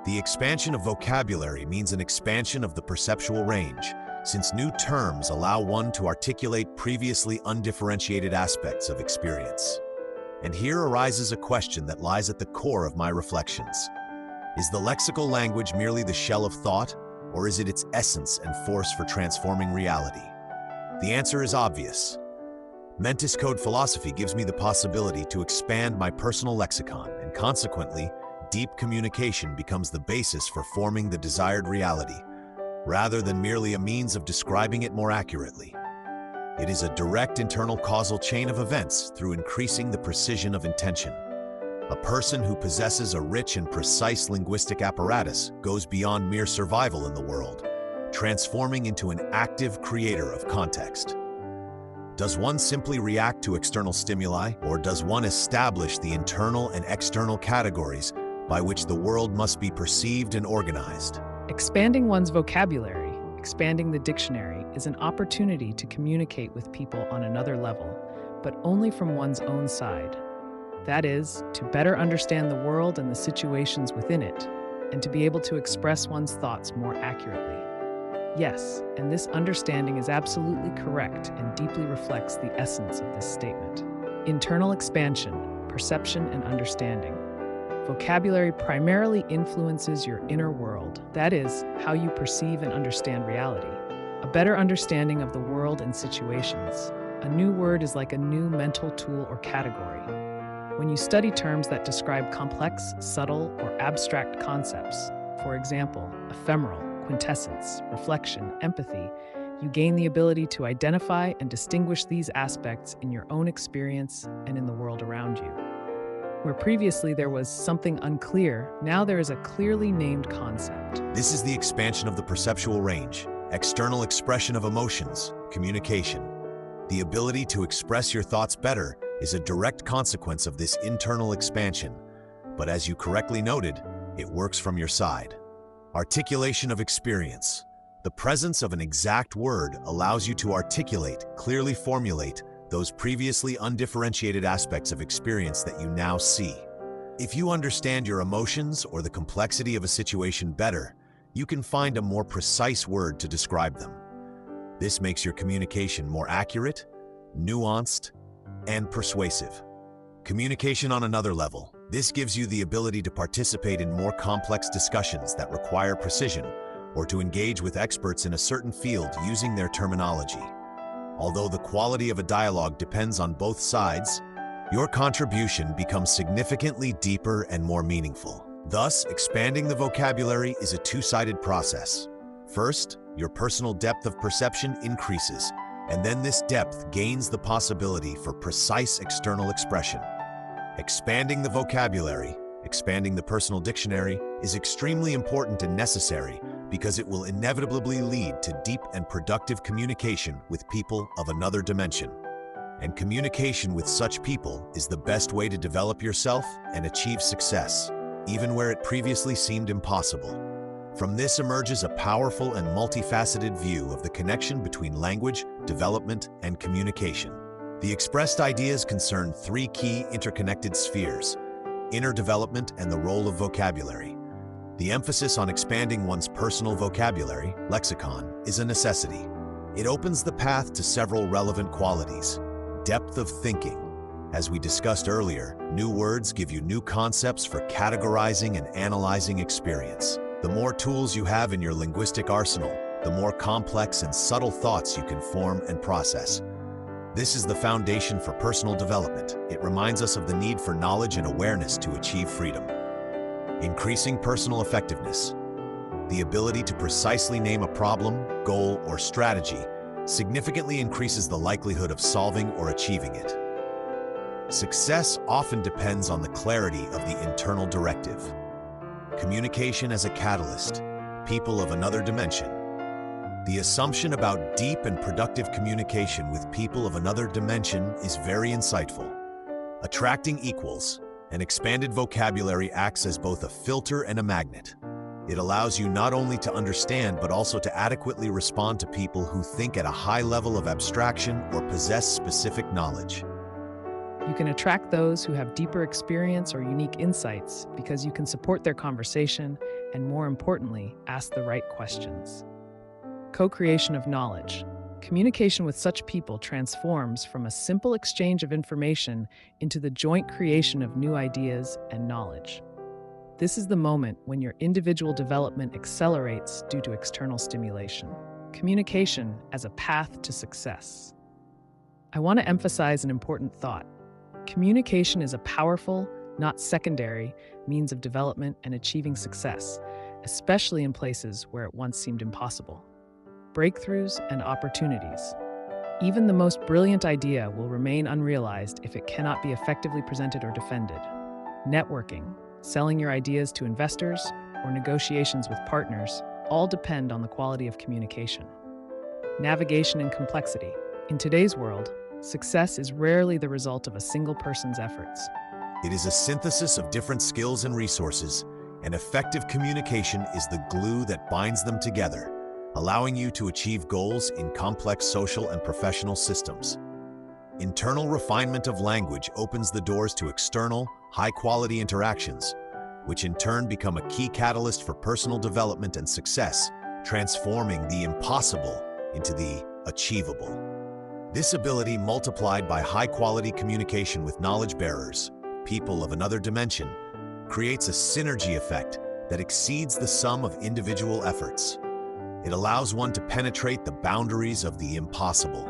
The expansion of vocabulary means an expansion of the perceptual range, since new terms allow one to articulate previously undifferentiated aspects of experience. And here arises a question that lies at the core of my reflections. Is the lexical language merely the shell of thought, or is it its essence and force for transforming reality? The answer is obvious. Mentis code philosophy gives me the possibility to expand my personal lexicon, and consequently, deep communication becomes the basis for forming the desired reality, rather than merely a means of describing it more accurately. It is a direct internal causal chain of events through increasing the precision of intention. A person who possesses a rich and precise linguistic apparatus goes beyond mere survival in the world, transforming into an active creator of context. Does one simply react to external stimuli, or does one establish the internal and external categories by which the world must be perceived and organized? Expanding one's vocabulary, expanding the dictionary, is an opportunity to communicate with people on another level, but only from one's own side. That is, to better understand the world and the situations within it, and to be able to express one's thoughts more accurately. Yes, and this understanding is absolutely correct and deeply reflects the essence of this statement. Internal expansion, perception, and understanding. Vocabulary primarily influences your inner world, that is, how you perceive and understand reality. A better understanding of the world and situations. A new word is like a new mental tool or category. When you study terms that describe complex, subtle, or abstract concepts, for example, ephemeral, quintessence, reflection, empathy, you gain the ability to identify and distinguish these aspects in your own experience and in the world around you. Where previously there was something unclear, now there is a clearly named concept. This is the expansion of the perceptual range, external expression of emotions, communication. The ability to express your thoughts better is a direct consequence of this internal expansion, but as you correctly noted, it works from your side. Articulation of experience. The presence of an exact word allows you to articulate, clearly formulate, those previously undifferentiated aspects of experience that you now see. If you understand your emotions or the complexity of a situation better, you can find a more precise word to describe them. This makes your communication more accurate, nuanced, and persuasive. Communication on another level. This gives you the ability to participate in more complex discussions that require precision, or to engage with experts in a certain field using their terminology. Although the quality of a dialogue depends on both sides, your contribution becomes significantly deeper and more meaningful. Thus, expanding the vocabulary is a two-sided process. First, your personal depth of perception increases, and then this depth gains the possibility for precise external expression. Expanding the vocabulary, expanding the personal dictionary, is extremely important and necessary because it will inevitably lead to deep and productive communication with people of another dimension. And communication with such people is the best way to develop yourself and achieve success, even where it previously seemed impossible. From this emerges a powerful and multifaceted view of the connection between language, development, and communication. The expressed ideas concern three key interconnected spheres: inner development and the role of vocabulary. The emphasis on expanding one's personal vocabulary, lexicon, is a necessity. It opens the path to several relevant qualities. Depth of thinking. As we discussed earlier, new words give you new concepts for categorizing and analyzing experience. The more tools you have in your linguistic arsenal, the more complex and subtle thoughts you can form and process. This is the foundation for personal development. It reminds us of the need for knowledge and awareness to achieve freedom. Increasing personal effectiveness. The ability to precisely name a problem, goal, or strategy significantly increases the likelihood of solving or achieving it. Success often depends on the clarity of the internal directive. Communication as a catalyst. People of another dimension. The assumption about deep and productive communication with people of another dimension is very insightful. Attracting equals. An expanded vocabulary acts as both a filter and a magnet. It allows you not only to understand but also to adequately respond to people who think at a high level of abstraction or possess specific knowledge. You can attract those who have deeper experience or unique insights because you can support their conversation, and more importantly, ask the right questions. Co-creation of knowledge. Communication with such people transforms from a simple exchange of information into the joint creation of new ideas and knowledge. This is the moment when your individual development accelerates due to external stimulation. Communication as a path to success. I want to emphasize an important thought. Communication is a powerful, not secondary, means of development and achieving success, especially in places where it once seemed impossible. Breakthroughs and opportunities. Even the most brilliant idea will remain unrealized if it cannot be effectively presented or defended. Networking, selling your ideas to investors, or negotiations with partners all depend on the quality of communication. Navigation and complexity. In today's world, success is rarely the result of a single person's efforts. It is a synthesis of different skills and resources, and effective communication is the glue that binds them together, allowing you to achieve goals in complex social and professional systems. Internal refinement of language opens the doors to external, high-quality interactions, which in turn become a key catalyst for personal development and success, transforming the impossible into the achievable. This ability, multiplied by high-quality communication with knowledge bearers, people of another dimension, creates a synergy effect that exceeds the sum of individual efforts. It allows one to penetrate the boundaries of the impossible,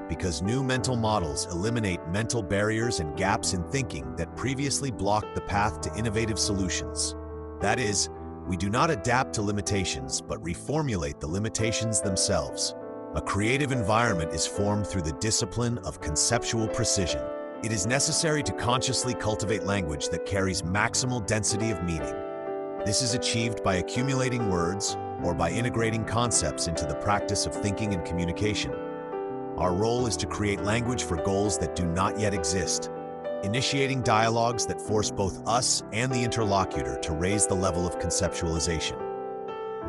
because new mental models eliminate mental barriers and gaps in thinking that previously blocked the path to innovative solutions. That is, we do not adapt to limitations, but reformulate the limitations themselves. A creative environment is formed through the discipline of conceptual precision. It is necessary to consciously cultivate language that carries maximal density of meaning. This is achieved by accumulating words or by integrating concepts into the practice of thinking and communication. Our role is to create language for goals that do not yet exist, initiating dialogues that force both us and the interlocutor to raise the level of conceptualization.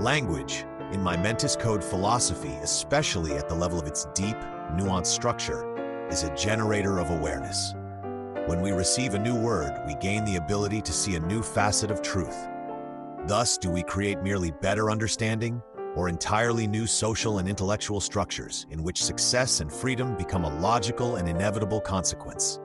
Language, in my Mentis code philosophy, especially at the level of its deep, nuanced structure, is a generator of awareness. When we receive a new word, we gain the ability to see a new facet of truth. Thus, do we create merely better understanding, or entirely new social and intellectual structures in which success and freedom become a logical and inevitable consequence?